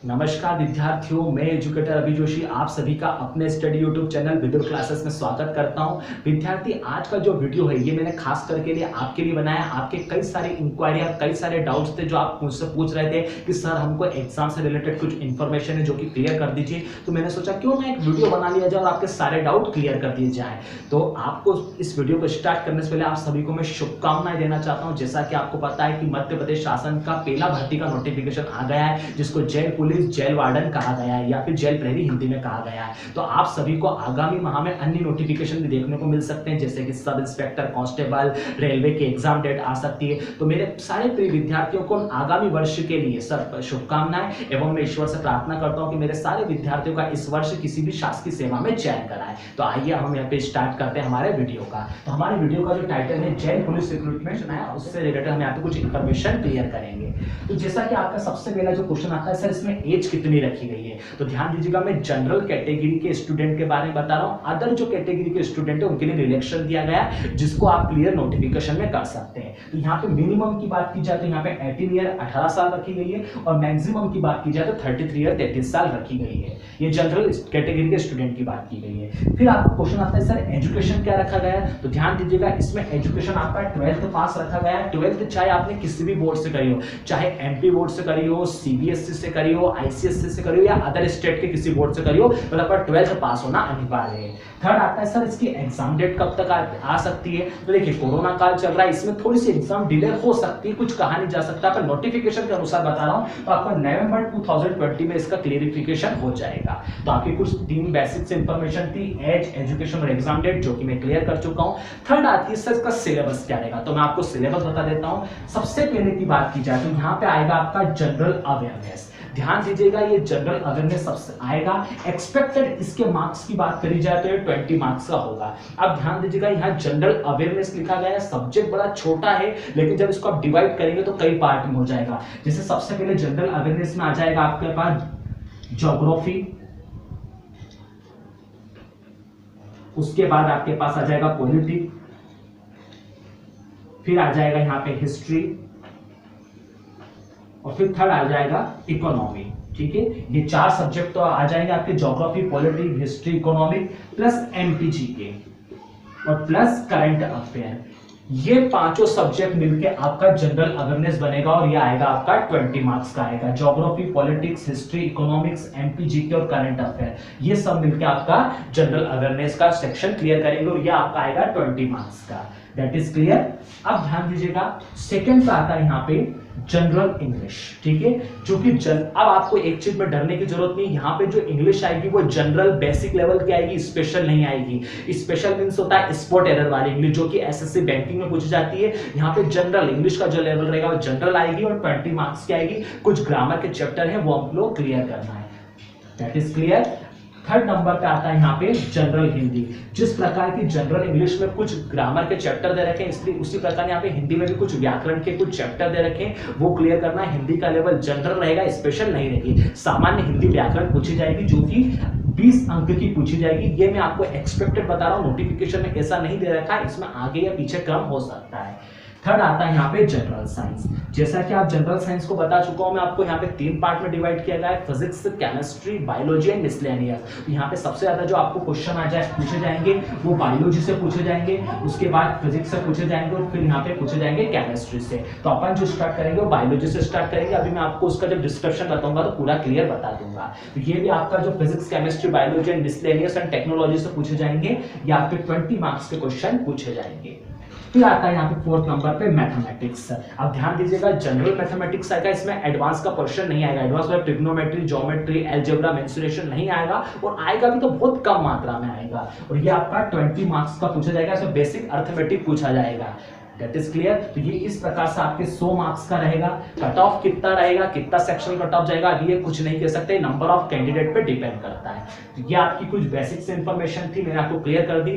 नमस्कार विद्यार्थियों, मैं एजुकेटर अभि जोशी आप सभी का अपने study YouTube channel Vidur classes में स्वागत करता हूं। विद्यार्थी, आज का जो वीडियो है ये मैंने खास करके लिए आपके लिए बनाया। आपके कई सारे इंक्वायरी, कई सारे डाउट्स थे जो आप मुझसे पूछ रहे थे कि सर हमको एग्जाम से रिलेटेड कुछ इन्फॉर्मेशन है जो कि क्लियर कर दीजिए। तो मैंने सोचा क्यों ना एक वीडियो बना लिया जाए और आपके सारे डाउट क्लियर कर दिए जाए। तो आपको इस वीडियो को स्टार्ट करने से पहले आप सभी को मैं शुभकामनाएं देना चाहता हूँ। जैसा कि आपको पता है कि मध्य प्रदेश शासन का पहला भर्ती का नोटिफिकेशन आ गया है, जिसको जेल पुलिस, जेल वार्डन कहा गया है या फिर जेल प्रहरी हिंदी में कहा गया है। तो आप सभी को आगामी माह में अन्य नोटिफिकेशन भी देखने को मिल सकते हैं, जैसे कि सब इंस्पेक्टर, कांस्टेबल, रेलवे की एग्जाम डेट आ सकती है। तो मेरे सारे प्रिय विद्यार्थियों को आगामी वर्ष के लिए सर शुभकामनाएं एवं मैं ईश्वर से प्रार्थना करता हूं कि मेरे सारे विद्यार्थियों का इस वर्ष किसी भी शासकीय सेवा में चयन कराए। तो आइए हम यहाँ पे स्टार्ट करते हैं हमारे वीडियो का। तो हमारे वीडियो का जो टाइटल है जेल पुलिस रिक्रूटमेंट है, उससे रिलेटेड हम यहाँ पे कुछ इन्फॉर्मेशन क्लियर करेंगे। तो जैसा कि आपका सबसे पहला जो क्वेश्चन आता है, सर इसमें एज कितनी रखी गई है? तो ध्यान दीजिएगा, मैं जनरल कैटेगरी के स्टूडेंट के बारे में बता रहा हूं। अदर जो कैटेगरी के स्टूडेंट है उनके लिए रिलैक्सेशन दिया गया है, जिसको आप क्लियर नोटिफिकेशन में कर सकते हैं। तो यहाँ पे मिनिमम की बात की जाए तो यहाँ पे 18 ईयर 18 साल रखी गई है और मैक्सिमम की बात की जाए तो 33 ईयर 33 साल रखी गई है। ये जनरल कैटेगरी के स्टूडेंट की बात की गई है। फिर आपका क्वेश्चन आता है सर एजुकेशन क्या रखा गया है? तो ध्यान दीजिएगा, इसमें एजुकेशन आपका 12th पास रखा गया है। 12th चाहे आपने किसी भी बोर्ड से करी हो, चाहे एमपी बोर्ड से करी हो, सीबीएसई से करी हो, आईसीएसई से करी हो या अदर स्टेट के किसी बोर्ड से करी हो, मतलब पर 12th पास होना अनिवार्य है। थर्ड आता है सर इसकी एग्जाम डेट कब तक आ सकती है? तो देखिए, कोरोना काल चल रहा है, इसमें थोड़ी सी एग्जाम डिले हो सकती है, कुछ कहा नहीं जा सकता, पर नोटिफिकेशन के अनुसार बता रहा हूं तो आपका नवंबर 2020 में इसका क्लियरिफिकेशन हो जाएगा। तो आपकी कुछ 3 बेसिक्स इंफॉर्मेशन थी, एज, एजुकेशन और एग्जाम डेट, जो कि मैं क्लियर कर चुका हूं। थर्ड आती है सर इसका सिलेबस क्या रहेगा? तो मैं आपको सिलेबस बता देता हूं। सबसे पहले की बात की जाए तो यहाँ पे आएगा आपका जनरल अवेयरनेस। ध्यान दीजिएगा, ये जनरल अवेयरनेस सबसे आएगा। एक्सपेक्टेड इसके मार्क्स की बात करी जाए तो ये 20 मार्क्स का होगा। अब ध्यान दीजिएगा, यहाँ जनरल अवेयरनेस लिखा गया है, सब्जेक्ट बड़ा छोटा है, लेकिन जब इसको आप डिवाइड करेंगे तो कई पार्ट में हो जाएगा। जैसे सबसे पहले जनरल अवेयरनेस में आ जाएगा आपके पास ज्योग्राफी, उसके बाद आपके पास आ जाएगा पॉलिटी, फिर आ जाएगा यहाँ पे हिस्ट्री और फिर थर्ड आ जाएगा इकोनॉमी। ठीक है, ये 4 सब्जेक्ट तो आ जाएंगे आपके, geography, polity, history, economic plus MPG के और प्लस करंट अफेयर। ये 5 सब्जेक्ट मिलके आपका जनरल अवेयरनेस बनेगा और ये आएगा आपका 20 मार्क्स का आएगा। Geography, politics, history, economics, MP GK और करंट अफेयर, ये सब मिलके आपका जनरल अवेयरनेस का सेक्शन क्लियर करेंगे और ये आपका आएगा 20 मार्क्स का। That is clear. अब ध्यान दीजिएगा, सेकंड पे आता है यहाँ पे जनरल इंग्लिश। ठीक है, जो कि अब आपको एक चीज में डरने की जरूरत नहीं, यहाँ पे जो इंग्लिश आएगी वो जनरल बेसिक लेवल की आएगी, स्पेशल नहीं आएगी। स्पेशल मींस होता है स्पॉट एरर वाली इंग्लिश, जो कि एसएससी बैंकिंग में पूछी जाती है। यहाँ पे जनरल इंग्लिश का जो लेवल रहेगा वो जनरल आएगी और 20 मार्क्स की आएगी। कुछ ग्रामर के चैप्टर है वो हम लोग क्लियर करना है। That is clear. Third number पे आता है यहाँ पे जनरल हिंदी। जिस प्रकार की जनरल इंग्लिश में कुछ ग्रामर के चैप्टर दे रखे हैं, इसलिए उसी प्रकार यहाँ पे हिंदी में भी कुछ व्याकरण के कुछ चैप्टर दे रखे हैं, वो क्लियर करना है। हिंदी का लेवल जनरल रहेगा, स्पेशल नहीं रहेगी। सामान्य हिंदी व्याकरण पूछी जाएगी जो कि 20 अंक की पूछी जाएगी। ये मैं आपको एक्सपेक्टेड बता रहा हूँ, नोटिफिकेशन में ऐसा नहीं दे रखा है, इसमें आगे या पीछे क्रम हो सकता है। थर्ड आता है यहाँ पे जनरल साइंस। जैसा कि आप जनरल साइंस को बता चुका हूं मैं आपको, यहाँ पे 3 पार्ट में डिवाइड किया गया है, physics, chemistry, biology and miscellaneous. यहाँ पे सबसे ज्यादा जो आपको क्वेश्चन पूछे जाएंगे वो बायोलॉजी से पूछे जाएंगे, उसके बाद फिजिक्स से पूछे जाएंगे और फिर यहाँ पे पूछे जाएंगे केमिस्ट्री से। तो अपन जो स्टार्ट करेंगे वो बायोलॉजी से स्टार्ट करेंगे। अभी मैं आपको उसका जब डिस्क्रिप्शन बताऊंगा तो पूरा क्लियर बता दूंगा। तो ये भी आपका जो physics, chemistry, biology and miscellaneous and technology से पूछे जाएंगे, या आपके 20 मार्क्स के क्वेश्चन पूछे जाएंगे। फिर आता है यहाँ पे 4th नंबर पे मैथमेटिक्स। अब ध्यान दीजिएगा, जनरल मैथमेटिक्स आएगा, इसमें एडवांस का क्वेश्चन नहीं आएगा। एडवांस में ट्रिग्नोमेट्री, ज्योमेट्री, अलजेब्रा, मेंसुरेशन नहीं आएगा और आएगा भी तो बहुत कम मात्रा में आएगा। और ये आपका 20 मार्क्स का पूछा जाएगा, इसमें बेसिक अर्थमेटिक पूछा जाएगा। That is clear. तो ये इस प्रकार से आपके 100 मार्क्स का रहेगा। कट ऑफ कितना रहेगा, कितना सेक्शन कट ऑफ जाएगा, अभी ये कुछ नहीं कह सकते, नंबर ऑफ कैंडिडेट पे डिपेंड करता है। तो ये आपकी कुछ बेसिक्स इंफॉर्मेशन थी, मैंने आपको क्लियर कर दी।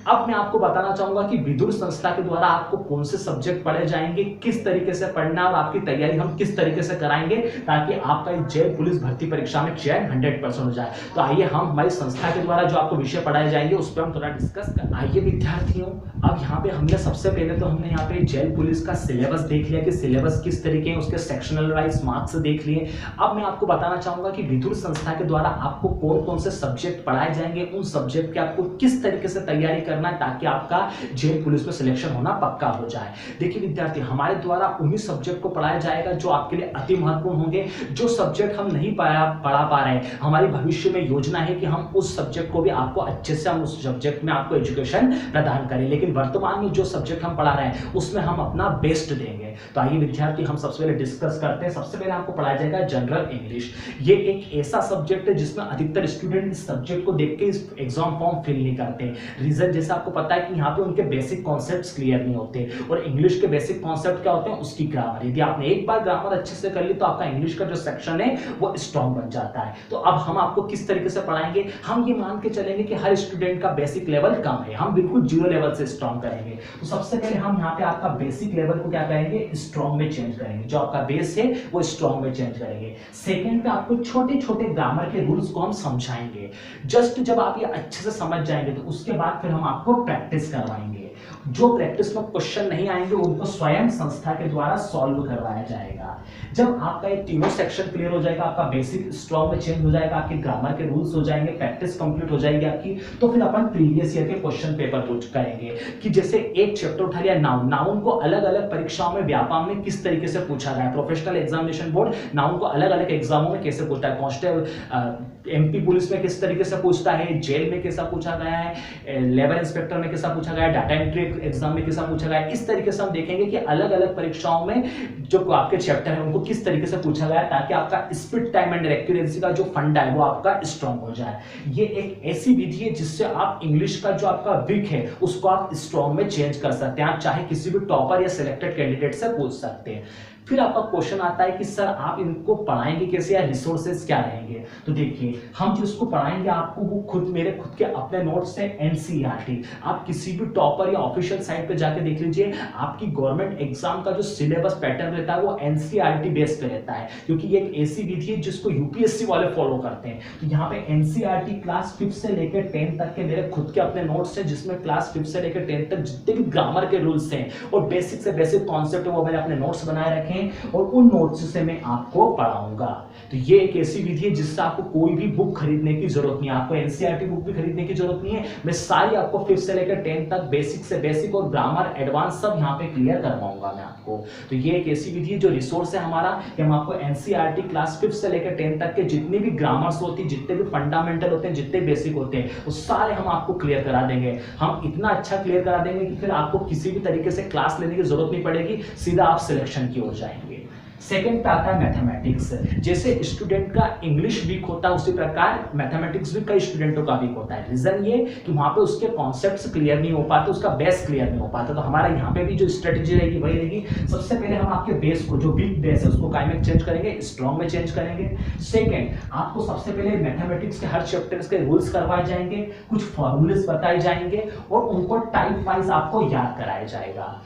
अब मैं आपको बताना चाहूंगा कि विदुर संस्था के द्वारा आपको कौन से सब्जेक्ट पढ़े जाएंगे, किस तरीके से पढ़ना है और आपकी तैयारी हम किस तरीके से कराएंगे, ताकि आपका जेल पुलिस भर्ती परीक्षा में चयन 100% हो जाए। तो आइए हम हमारी संस्था के द्वारा जो आपको विषय पढ़ाए जाएंगे उस पर हम थोड़ा डिस्कस करें। आइए विद्यार्थियों, अब यहाँ पे हमने सबसे पहले तो हमने यहाँ पे जेल पुलिस का सिलेबस देख लिया कि सिलेबस किस तरीके हैं, उसके सेक्शनल वाइज मार्क्स देख लिए। अब मैं आपको बताना चाहूंगा कि विदुर संस्था के द्वारा आपको कौन कौन से सब्जेक्ट पढ़ाए जाएंगे, उन सब्जेक्ट के आपको किस तरीके से तैयारी करना है ताकि आपका जेल पुलिस में सिलेक्शन होना पक्का हो जाए। देखिए विद्यार्थी, हमारे द्वारा उन्हीं सब्जेक्ट को पढ़ाया जाएगा जो आपके लिए अति महत्वपूर्ण होंगे। जो सब्जेक्ट हम नहीं पढ़ा पा रहे हैं, हमारी भविष्य में योजना है कि हम उस सब्जेक्ट को भी आपको अच्छे से, हम उस सब्जेक्ट में आपको एजुकेशन प्रदान करें, लेकिन वर्तमान में जो सब्जेक्ट हम पढ़ा रहे हैं उसमें हम अपना बेस्ट देंगे। तो आइए विद्यार्थी, हम सबसे पहले डिस्कस करते हैं। सबसे पहले आपको पढ़ाया जाएगा जनरल इंग्लिश। ये एक ऐसा सब्जेक्ट है जिसमें अधिकतर स्टूडेंट इस सब्जेक्ट को देख के इस एग्जाम फॉर्म फिल नहीं करते। रीजन जैसे आपको पता है कि यहाँ पे उनके बेसिक कॉन्सेप्ट्स क्लियर नहीं होते, और इंग्लिश के बेसिक कॉन्सेप्ट क्या होते हैं, उसकी ग्रामर। यदि आपने एक बार ग्रामर अच्छे से कर ली तो आपका इंग्लिश का जो सेक्शन है वो स्ट्रॉन्ग बन जाता है। तो अब हम आपको किस तरीके से पढ़ाएंगे, हम ये मान के चलेंगे कि हर स्टूडेंट का बेसिक लेवल कम है, हम बिल्कुल जीरो लेवल से स्ट्रॉन्ग करेंगे। तो सबसे पहले हम यहाँ पे आपका बेसिक लेवल को क्या करेंगे, स्ट्रॉन्ग में चेंज करेंगे। जो आपका बेस है वो स्ट्रॉन्ग में चेंज करेंगे। सेकंड पे आपको छोटे छोटे ग्रामर के रूल्स को हम समझाएंगे। जस्ट जब आप ये अच्छे से समझ जाएंगे तो उसके बाद फिर हम आपको प्रैक्टिस करवाएंगे। जो प्रैक्टिस में क्वेश्चन नहीं आएंगे उनको स्वयं संस्था के द्वारा सॉल्व करवाया जाएगा। जब आपका ये तीनों सेक्शन क्लियर हो जाएगा, आपका बेसिक स्ट्रॉन्ग में चेंज हो जाएगा, आपके ग्रामर के रूल्स हो जाएंगे, प्रैक्टिस कंप्लीट हो जाएगी आपकी, तो फिर अपन प्रीवियस ईयर के क्वेश्चन पेपर पूछ करेंगे कि जैसे एक चैप्टर उठा लिया नाउन। नाउन को अलग अलग परीक्षाओं में, व्यापम में किस तरीके से पूछा गया है। प्रोफेशनल एग्जामिनेशन बोर्ड नाउन को अलग अलग एग्जामों में कैसे पूछता है, कांस्टेबल एमपी पुलिस में किस तरीके से पूछता है, जेल में कैसा पूछा गया है, लेबर इंस्पेक्टर में कैसा पूछा गया है, डाटा एंट्री एग्जाम में कैसा पूछा गया है। इस तरीके से हम देखेंगे कि अलग अलग परीक्षाओं में जो आपके चैप्टर है उनको किस तरीके से पूछा गया है, ताकि आपका स्पीड, टाइम एंड एक्यूरेसी का जो फंडा है वो आपका स्ट्रॉन्ग हो जाए। ये एक ऐसी विधि है जिससे आप इंग्लिश का जो आपका वीक है उसको आप स्ट्रॉन्ग में चेंज कर सकते हैं। आप चाहे किसी भी टॉपर या सिलेक्टेड कैंडिडेट से पूछ सकते हैं। फिर आपका क्वेश्चन आता है कि सर आप इनको पढ़ाएंगे कैसे, या रिसोर्सेज क्या रहेंगे। तो देखिए, हम जिसको पढ़ाएंगे आपको वो खुद मेरे खुद के अपने नोट्स है एनसीईआरटी। आप किसी भी टॉपर या ऑफिशियल साइट पे जाके देख लीजिए, आपकी गवर्नमेंट एग्जाम का जो सिलेबस पैटर्न रहता है वो एनसीईआरटी बेस पे रहता है, क्योंकि ये एक ऐसी विधि है जिसको यूपीएससी वाले फॉलो करते हैं। तो यहाँ पे एनसीईआरटी क्लास 5 से लेकर 10 तक के मेरे खुद के अपने नोट्स हैं, जिसमें क्लास 5 से लेकर 10 तक जितने भी ग्रामर के रूल्स हैं और बेसिक से बेसिक कॉन्सेप्ट है वो मैंने अपने नोट्स बनाए रखे हैं, और उन नोट्स से मैं आपको पढ़ाऊंगा। तो ये एक ऐसी विधि है जिससे आपको कोई भी बुक खरीदने की जरूरत नहीं है, आपको एनसीईआरटी बुक भी खरीदने की जरूरत नहीं है। मैं सारी आपको 5 से लेकर 10 तक बेसिक से बेसिक और ग्रामर एडवांस सब यहाँ पे क्लियर करवाऊंगा मैं आपको। तो ये एक ऐसी विधि है जो रिसोर्स है हमारा, कि हम आपको एनसीईआरटी क्लास 5 से लेकर 10 तक के जितने भी ग्रामर्स होती है, जितने भी फंडामेंटल होते हैं, जितने बेसिक होते हैं, वो सारे हम आपको क्लियर करा देंगे। हम इतना अच्छा क्लियर करा देंगे कि फिर आपको किसी भी तरीके से क्लास लेने की जरूरत नहीं पड़ेगी, सीधा आप सिलेक्शन की ओर जाएंगे। सेकंड पे आता है मैथमेटिक्स। जैसे स्टूडेंट का इंग्लिश वीक होता है उसी प्रकार मैथमेटिक्स भी कई स्टूडेंटों का वीक होता है। रीजन ये कि वहां पे उसके कॉन्सेप्ट्स क्लियर नहीं हो पाते, उसका बेस क्लियर नहीं हो पाता। तो हमारा यहाँ पे भी जो स्ट्रेटेजी रहेगी वही रहेगी, सबसे पहले हम आपके बेस को, जो वीक बेस है उसको काय में चेंज करेंगे, स्ट्रॉन्ग में चेंज करेंगे। सेकेंड, आपको सबसे पहले मैथमेटिक्स के हर चैप्टर्स के रूल्स करवाए जाएंगे, कुछ फॉर्मूलेस बताए जाएंगे और उनको टाइप वाइज आपको याद कराया जाएगा।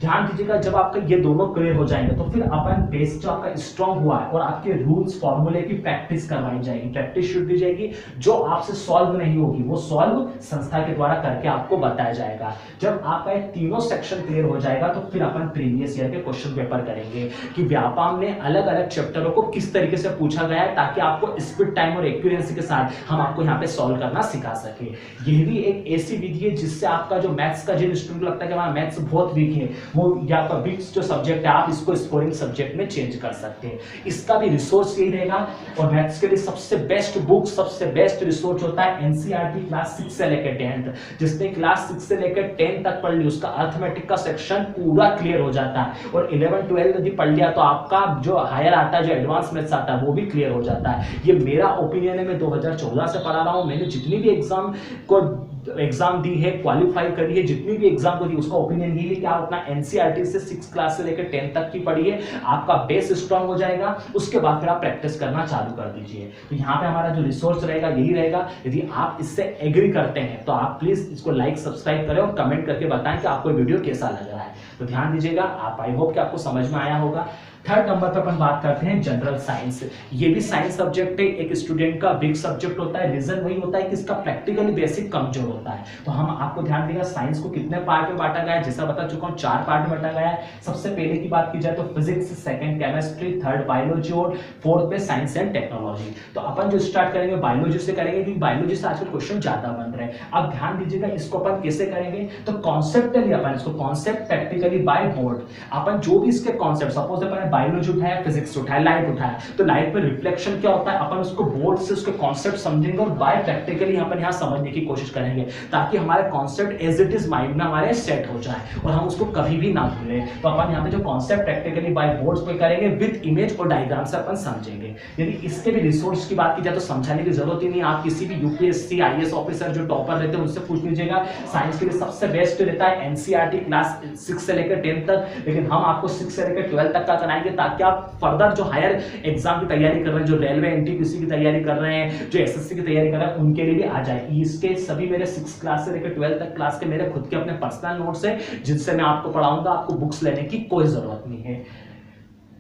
ध्यान दीजिएगा, जब आपका ये दोनों क्लियर हो जाएंगे तो फिर अपन बेस जो आपका स्ट्रॉन्ग हुआ है और आपके रूल्स फॉर्मूले की प्रैक्टिस करवाई जाएगी, प्रैक्टिस शुरू दी जाएगी। जो आपसे सॉल्व नहीं होगी वो सॉल्व संस्था के द्वारा करके आपको बताया जाएगा। जब आपका ये तीनों सेक्शन क्लियर हो जाएगा तो फिर अपन प्रीवियस ईयर के क्वेश्चन पेपर करेंगे कि व्यापम में अलग अलग चैप्टरों को किस तरीके से पूछा गया है, ताकि आपको स्पीड, टाइम और एक्यूरेसी के साथ हम आपको यहाँ पे सॉल्व करना सिखा सके। यह भी एक ऐसी विधि है जिससे आपका जो मैथ्स का, जिन स्टूडेंट को लगता है कि हमारा मैथ्स बहुत वीक है, वो या आपका वीक जो सब्जेक्ट है आप इसको स्कोरिंग सब्जेक्ट में चेंज कर सकते हैं। इसका भी रिसोर्स यही रहेगा। और मैथ्स के लिए सबसे बेस्ट बुक, सबसे बेस्ट रिसोर्स होता है एनसीईआरटी क्लास 6 से लेकर 10th। जिसने क्लास 6 से लेकर 10 तक पढ़ ली उसका अर्थमेटिक का सेक्शन पूरा क्लियर हो जाता है, और 11 12 यदि पढ़ लिया तो आपका जो हायर आता है, जो एडवांस मैथ्स आता है वो भी क्लियर हो जाता है। ये मेरा ओपिनियन है, मैं 2014 से पढ़ा रहा हूँ, मैंने जितनी भी एग्जाम दी है, क्वालिफाई करी है, जितनी भी एग्जाम को दी, उसका ओपिनियन ये है कि आप अपना एनसीईआरटी से 6 क्लास से लेकर 10 तक की पढ़िए, आपका बेस स्ट्रांग हो जाएगा, उसके बाद फिर आप प्रैक्टिस करना चालू कर दीजिए। तो यहाँ पे हमारा जो रिसोर्स रहेगा यही रहेगा। यदि आप इससे एग्री करते हैं तो आप प्लीज इसको लाइक, सब्सक्राइब करें और कमेंट करके बताएं कि आपको वीडियो कैसा लग रहा है। तो ध्यान दीजिएगा, आप आई होप कि आपको समझ में आया होगा। थर्ड नंबर पर अपन बात करते हैं जनरल साइंस। ये भी साइंस सब्जेक्ट है, एक स्टूडेंट का वीक सब्जेक्ट होता है। रीजन वही होता है कि इसका प्रैक्टिकली बेसिक कमजोर होता है। तो हम आपको ध्यान देगा साइंस को कितने पार्ट में बांटा गया है, जैसा बता चुका हूं 4 पार्ट में बांटा गया है। सबसे पहले की बात की जाए तो physics, second chemistry, third biology और फोर्थ पे साइंस एंड टेक्नोलॉजी। तो अपन जो स्टार्ट करेंगे बायोलॉजी से करेंगे, क्योंकि बायोलॉजी से आजकल क्वेश्चन ज्यादा बन रहे हैं। अब ध्यान दीजिएगा इसको अपन कैसे करेंगे, तो कॉन्सेप्टली अपन इसको कॉन्सेप्ट प्रैक्टिकली बाय बोर्ड अपन जो भी इसके कॉन्सेप्ट, सपोज अपन बायोलॉजी उठाया, फिजिक्स उठाया, लाइट उठाया, तो लाइट में रिफ्लेक्शन क्या होता है अपन उसको बोर्ड से उसके कॉन्सेप्ट समझेंगे और बाय प्रैक्टिकली अपन यहाँ समझने की कोशिश करेंगे, ताकि हमारे concept as it is mind में हमारे सेट हो जाए और हम उसको कभी भी ना भूलें। तो अपन यहाँ पे जो कॉन्सेप्ट प्रैक्टिकली बाय बोर्ड्स पे करेंगे विद इमेज और डायग्राम से अपन समझेंगे। यदि इसके भी रिसोर्स की बात की जाए तो समझाने की जरूरत ही नहीं, आप किसी भी यूपीएससी आईएएस ऑफिसर जो टॉपर रहते हैं उनसे पूछ लीजिएगा। साइंस के लिए सबसे बेस्ट रहता है एनसीईआरटी क्लास 6 से लेकर 10 तक, लेकिन हम आपको 6 से लेकर 12 तक का कराएंगे, ताकि आप फर्दर जो हायर एग्जाम की तैयारी कर रहे हैं, जो रेलवे एनटीपीसी की तैयारी कर रहे हैं, जो एसएससी की तैयारी कर रहे हैं, उनके लिए भी आ जाए। इसके सभी मेरे 6 क्लास से लेकर 12 तक क्लास के मेरे खुद के अपने पर्सनल नोट्स हैं, जिनसे मैं आपको पढ़ाऊंगा, आपको बुक्स लेने की कोई जरूरत नहीं है।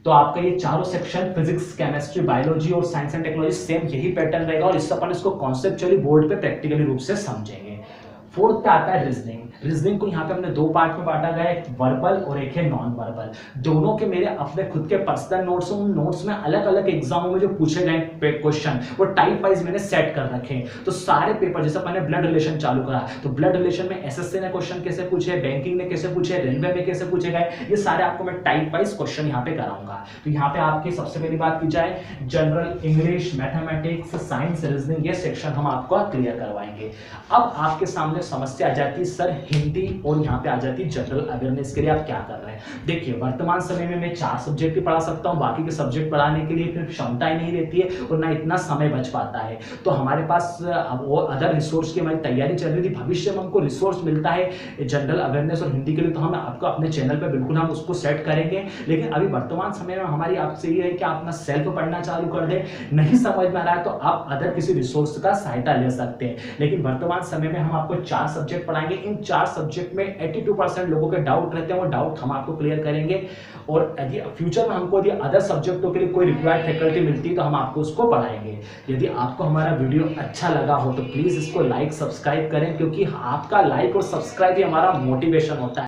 तो आपका ये चारों सेक्शन फिजिक्स, केमिस्ट्री, बायोलॉजी और साइंस एंड टेक्नोलॉजी सेम यही पैटर्न रहेगा, और इससे अपन इसको कॉन्सेप्चुअली बोर्ड पे प्रैक्टिकली रूप से समझेंगे। फोर्थ पे आता है रीजनिंग। रीजनिंग को यहाँ पे हमने 2 पार्ट में बांटा गया है, एक वर्बल और एक है नॉन वर्बल। दोनों के मेरे अपने खुद के पर्सनल नोट्स हैं, उन नोट्स में अलग अलग एग्जामों में जो पूछे गए क्वेश्चन वो टाइप वाइज मैंने सेट कर रखे हैं। तो सारे पेपर, जैसे मैंने ब्लड रिलेशन चालू करा, तो ब्लड रिलेशन में एसएससी ने क्वेश्चन कैसे पूछे, बैंकिंग ने कैसे पूछे, रेलवे में कैसे पूछे गए, ये सारे आपको मैं टाइप वाइज क्वेश्चन यहाँ पे कराऊंगा। तो यहाँ पे आपकी सबसे पहली बात की जाए general English, mathematics, science, reasoning, ये सेक्शन हम आपको क्लियर करवाएंगे। अब आपके सामने समस्या आ जाती है सर हिंदी, और यहाँ पे आ जाती है जनरल अवेयरनेस के लिए आप क्या कर रहे हैं। देखिए वर्तमान समय में मैं 4 सब्जेक्ट ही पढ़ा सकता हूँ, बाकी के सब्जेक्ट पढ़ाने के लिए फिर क्षमता ही नहीं रहती है और ना इतना समय बच पाता है। तो हमारे पास अब और अदर रिसोर्स की हमारी तैयारी चल रही थी, भविष्य में हमको रिसोर्स मिलता है जनरल अवेयरनेस और हिंदी के लिए, तो हम आपको अपने चैनल पर बिल्कुल हम उसको सेट करेंगे। लेकिन अभी वर्तमान समय में हमारी आपसे ये है कि आप अपना सेल्फ पढ़ना चालू कर दें, नहीं समझ में आ रहा है तो आप अदर किसी रिसोर्स का सहायता ले सकते हैं। लेकिन वर्तमान समय में हम आपको 4 सब्जेक्ट पढ़ाएंगे, इन 4 सब्जेक्ट में 82% लोगों के डाउट रहते हैं, वो डाउट हम आपको क्लियर करेंगे। और यदि फ्यूचर में हमको यदि अदर सब्जेक्टों के लिए कोई रिक्वायर्ड फैकल्टी मिलती है तो हम आपको उसको पढ़ाएंगे। यदि आपको हमारा वीडियो अच्छा लगा हो तो प्लीज इसको लाइक सब्सक्राइब करें, क्योंकि आपका लाइक और सब्सक्राइब ही हमारा मोटिवेशन होता है।